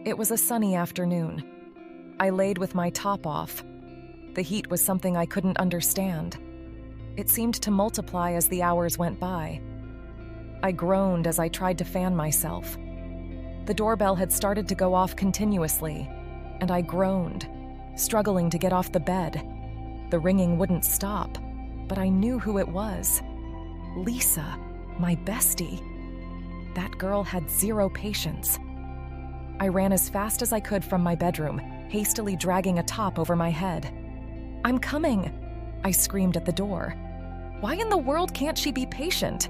It was a sunny afternoon. I laid with my top off. The heat was something I couldn't understand. It seemed to multiply as the hours went by. I groaned as I tried to fan myself. The doorbell had started to go off continuously, and I groaned, struggling to get off the bed. The ringing wouldn't stop, but I knew who it was. Lisa, my bestie. That girl had zero patience. I ran as fast as I could from my bedroom, hastily dragging a top over my head. "I'm coming," I screamed at the door. Why in the world can't she be patient?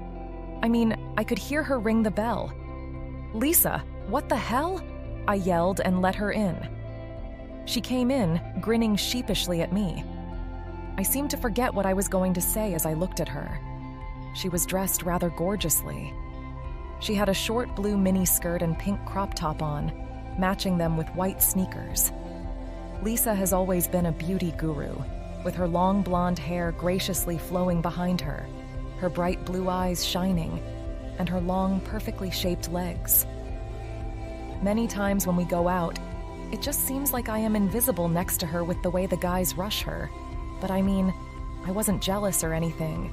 I mean, I could hear her ring the bell. "Lisa, what the hell?" I yelled and let her in. She came in, grinning sheepishly at me. I seemed to forget what I was going to say as I looked at her. She was dressed rather gorgeously. She had a short blue mini skirt and pink crop top on, matching them with white sneakers. Lisa has always been a beauty guru, with her long blonde hair graciously flowing behind her, her bright blue eyes shining, and her long, perfectly shaped legs. Many times when we go out, it just seems like I am invisible next to her with the way the guys rush her. But I mean, I wasn't jealous or anything.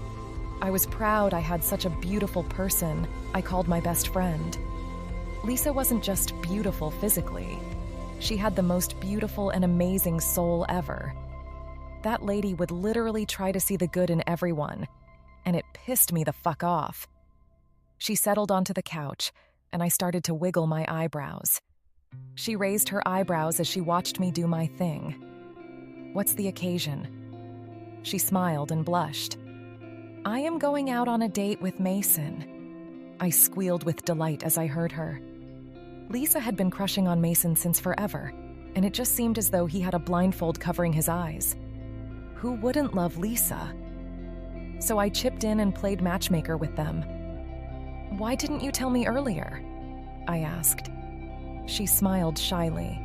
I was proud I had such a beautiful person I called my best friend. Lisa wasn't just beautiful physically. She had the most beautiful and amazing soul ever. That lady would literally try to see the good in everyone, and it pissed me the fuck off. She settled onto the couch, and I started to wiggle my eyebrows. She raised her eyebrows as she watched me do my thing. "What's the occasion?" She smiled and blushed. "I am going out on a date with Mason." I squealed with delight as I heard her. Lisa had been crushing on Mason since forever, and it just seemed as though he had a blindfold covering his eyes. Who wouldn't love Lisa? So I chipped in and played matchmaker with them. "Why didn't you tell me earlier?" I asked. She smiled shyly.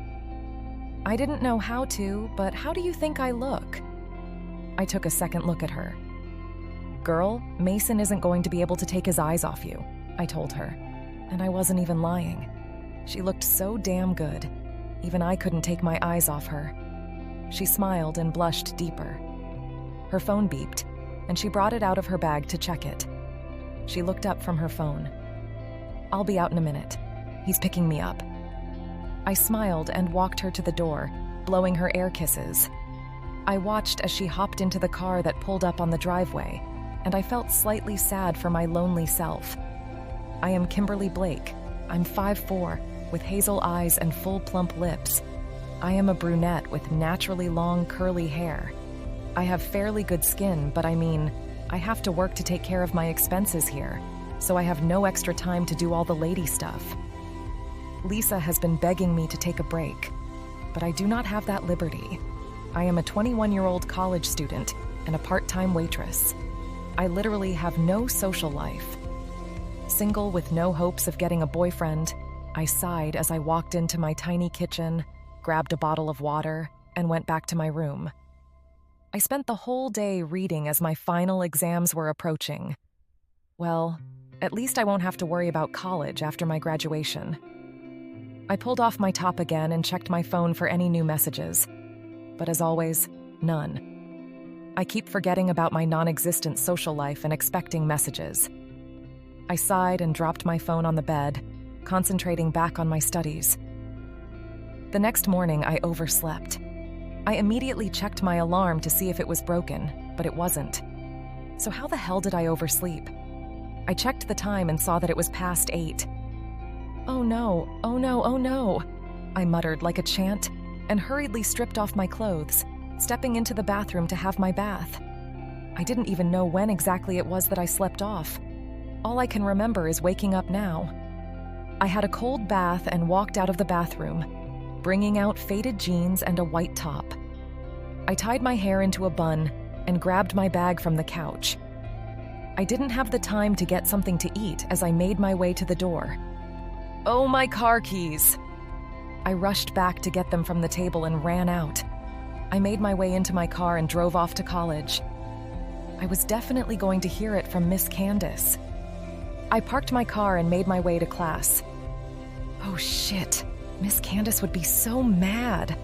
"I didn't know how to, but how do you think I look?" I took a second look at her. "Girl, Mason isn't going to be able to take his eyes off you," I told her. And I wasn't even lying. She looked so damn good. Even I couldn't take my eyes off her. She smiled and blushed deeper. Her phone beeped, and she brought it out of her bag to check it. She looked up from her phone. "I'll be out in a minute. He's picking me up." I smiled and walked her to the door, blowing her air kisses. I watched as she hopped into the car that pulled up on the driveway, and I felt slightly sad for my lonely self. I am Kimberly Blake. I'm 5'4", with hazel eyes and full plump lips. I am a brunette with naturally long curly hair. I have fairly good skin, but I mean, I have to work to take care of my expenses here, so I have no extra time to do all the lady stuff. Lisa has been begging me to take a break, but I do not have that liberty. I am a 21-year-old college student and a part-time waitress. I literally have no social life. Single with no hopes of getting a boyfriend, I sighed as I walked into my tiny kitchen, grabbed a bottle of water, and went back to my room. I spent the whole day reading as my final exams were approaching. Well, at least I won't have to worry about college after my graduation. I pulled off my top again and checked my phone for any new messages. But as always, none. I keep forgetting about my non-existent social life and expecting messages. I sighed and dropped my phone on the bed, concentrating back on my studies. The next morning, I overslept. I immediately checked my alarm to see if it was broken, but it wasn't. So how the hell did I oversleep? I checked the time and saw that it was past 8. "Oh no, oh no, oh no," I muttered like a chant, and hurriedly stripped off my clothes, stepping into the bathroom to have my bath. I didn't even know when exactly it was that I slept off. All I can remember is waking up now. I had a cold bath and walked out of the bathroom, bringing out faded jeans and a white top. I tied my hair into a bun and grabbed my bag from the couch. I didn't have the time to get something to eat as I made my way to the door. "Oh, my car keys!" I rushed back to get them from the table and ran out. I made my way into my car and drove off to college. I was definitely going to hear it from Miss Candace. I parked my car and made my way to class. Oh shit, Miss Candace would be so mad,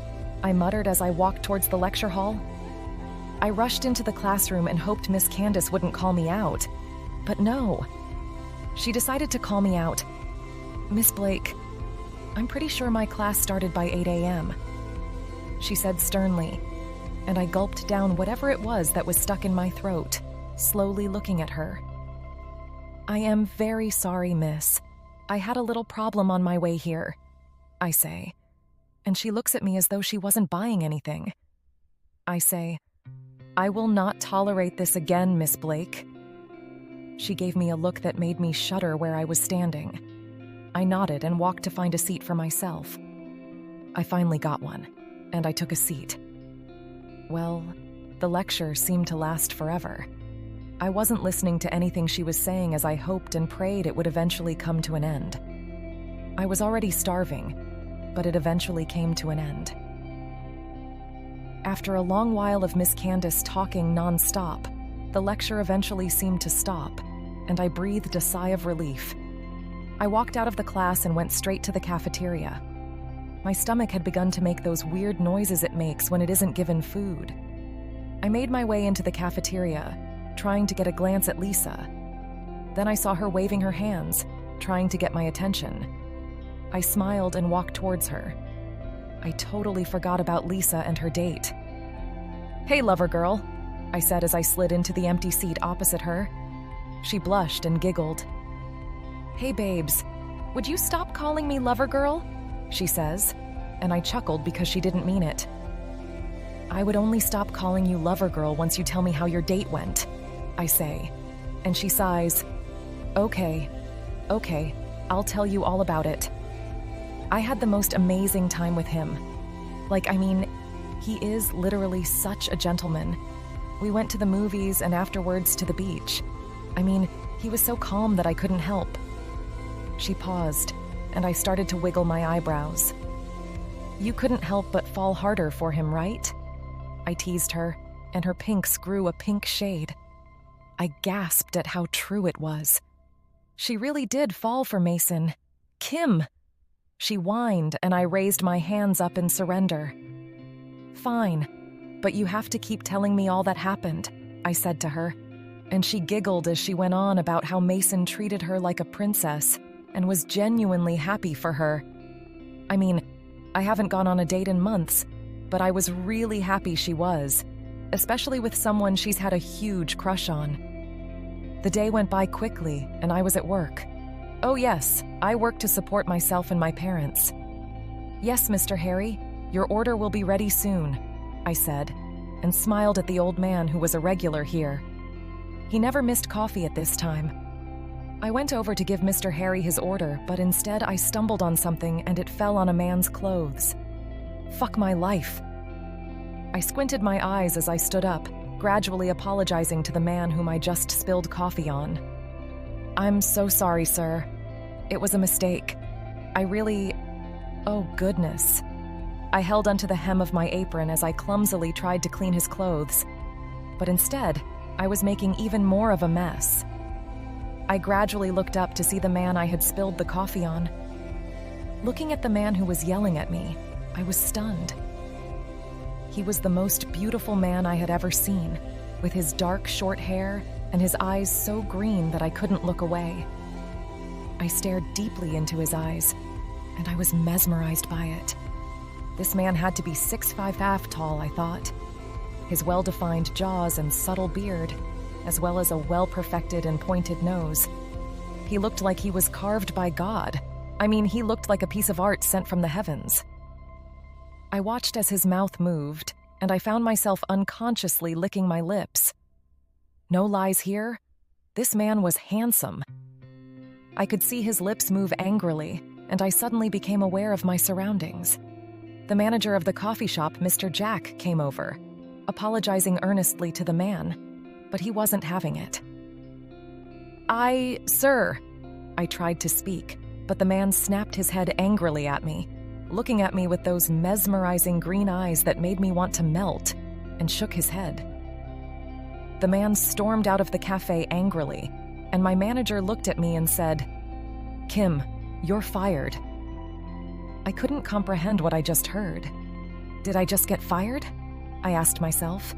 I muttered as I walked towards the lecture hall. I rushed into the classroom and hoped Miss Candace wouldn't call me out. But no. She decided to call me out. Miss Blake, I'm pretty sure my class started by 8 a.m., she said sternly, and I gulped down whatever it was that was stuck in my throat, slowly looking at her. I am very sorry, miss. I had a little problem on my way here, I say, and she looks at me as though she wasn't buying anything. I say, I will not tolerate this again, Miss Blake. She gave me a look that made me shudder where I was standing. I nodded and walked to find a seat for myself. I finally got one, and I took a seat. Well, the lecture seemed to last forever. I wasn't listening to anything she was saying as I hoped and prayed it would eventually come to an end. I was already starving, but it eventually came to an end. After a long while of Miss Candace talking non-stop, the lecture eventually seemed to stop, and I breathed a sigh of relief. I walked out of the class and went straight to the cafeteria. My stomach had begun to make those weird noises it makes when it isn't given food. I made my way into the cafeteria, trying to get a glance at Lisa. Then I saw her waving her hands, trying to get my attention. I smiled and walked towards her. I totally forgot about Lisa and her date. Hey, lover girl, I said as I slid into the empty seat opposite her. She blushed and giggled. Hey, babes, would you stop calling me lover girl? She says, and I chuckled because she didn't mean it. I would only stop calling you lover girl once you tell me how your date went, I say, and she sighs. Okay, I'll tell you all about it. I had the most amazing time with him. He is literally such a gentleman. We went to the movies and afterwards to the beach. He was so calm that I couldn't help. She paused, and I started to wiggle my eyebrows. You couldn't help but fall harder for him, right? I teased her, and her pinks grew a pink shade. I gasped at how true it was. She really did fall for Mason. Kim! She whined, and I raised my hands up in surrender. Fine, but you have to keep telling me all that happened, I said to her, and she giggled as she went on about how Mason treated her like a princess and was genuinely happy for her. I haven't gone on a date in months, but I was really happy she was, especially with someone she's had a huge crush on. The day went by quickly, and I was at work. Oh yes, I work to support myself and my parents. Yes, Mr. Harry, your order will be ready soon, I said, and smiled at the old man who was a regular here. He never missed coffee at this time. I went over to give Mr. Harry his order, but instead I stumbled on something and it fell on a man's clothes. Fuck my life. I squinted my eyes as I stood up, gradually apologizing to the man whom I just spilled coffee on. I'm so sorry, sir. It was a mistake. Oh, goodness. I held onto the hem of my apron as I clumsily tried to clean his clothes, but instead, I was making even more of a mess. I gradually looked up to see the man I had spilled the coffee on. Looking at the man who was yelling at me, I was stunned. He was the most beautiful man I had ever seen, with his dark, short hair and his eyes so green that I couldn't look away. I stared deeply into his eyes, and I was mesmerized by it. This man had to be 6'5" tall, I thought. His well-defined jaws and subtle beard, as well as a well-perfected and pointed nose. He looked like he was carved by God. He looked like a piece of art sent from the heavens. I watched as his mouth moved, and I found myself unconsciously licking my lips. No lies here, this man was handsome. I could see his lips move angrily, and I suddenly became aware of my surroundings. The manager of the coffee shop, Mr. Jack, came over, apologizing earnestly to the man, but he wasn't having it. Sir, I tried to speak, but the man snapped his head angrily at me, looking at me with those mesmerizing green eyes that made me want to melt, and shook his head. The man stormed out of the cafe angrily, and my manager looked at me and said, "Kim, you're fired." I couldn't comprehend what I just heard. Did I just get fired? I asked myself.